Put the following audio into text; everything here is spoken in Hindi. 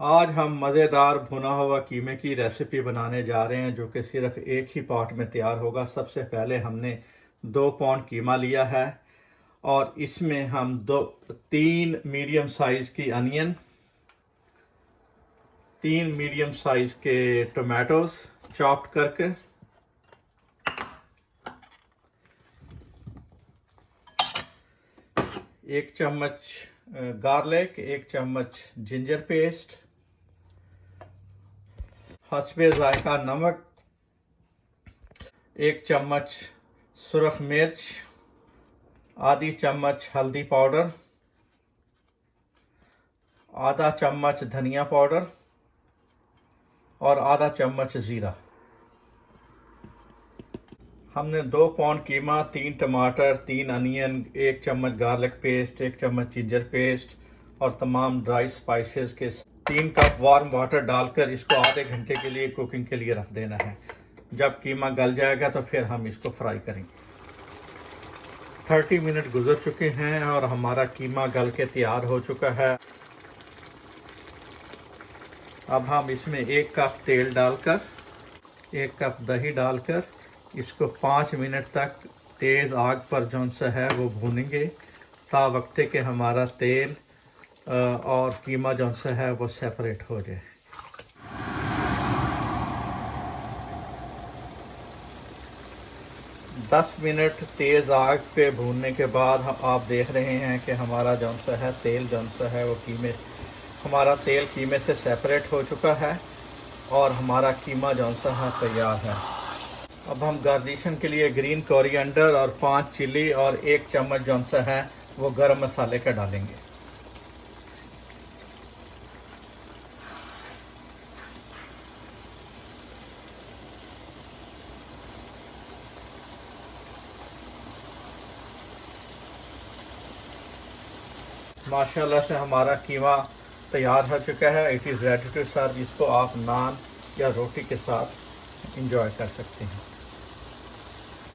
आज हम मज़ेदार भुना हुआ कीमे की रेसिपी बनाने जा रहे हैं जो कि सिर्फ एक ही पॉट में तैयार होगा। सबसे पहले हमने 2 पाउंड कीमा लिया है और इसमें हम 3 मीडियम साइज़ की अनियन, 3 मीडियम साइज़ के टोमेटोज़ चॉप्ड करके, 1 चम्मच गार्लिक, 1 चम्मच जिंजर पेस्ट, हस्बे ज़ायका नमक, 1 चम्मच सुरख मिर्च, आधी चम्मच हल्दी पाउडर, आधा चम्मच धनिया पाउडर और आधा चम्मच ज़ीरा। हमने 2 पाउंड कीमा, 3 टमाटर, 3 अनियन, 1 चम्मच गार्लिक पेस्ट, 1 चम्मच जिंजर पेस्ट और तमाम ड्राई स्पाइसेस के 3 कप वार्म वाटर डालकर इसको आधे घंटे के लिए कुकिंग के लिए रख देना है। जब कीमा गल जाएगा तो फिर हम इसको फ्राई करेंगे। 30 मिनट गुजर चुके हैं और हमारा कीमा गल के तैयार हो चुका है। अब हम इसमें 1 कप तेल डालकर, 1 कप दही डालकर इसको 5 मिनट तक तेज़ आग पर जौन सा है वो भूनेंगे ता वक्ते के हमारा तेल और कीमा जौन सा है वो सेपरेट हो जाए। दस मिनट तेज़ आग पे भूनने के बाद आप देख रहे हैं कि हमारा जौन सा है तेल जौन सा है वो हमारा तेल कीमे से सेपरेट हो चुका है और हमारा कीमा जौन सा है तैयार है। अब हम गार्निशिंग के लिए ग्रीन कोरिएंडर और 5 चिली और 1 चम्मच जौन सा है वो गरम मसाले का डालेंगे। माशाल्लाह से हमारा कीमा तैयार हो चुका है। It is ready to serve. इसको आप नान या रोटी के साथ इंजॉय कर सकते हैं।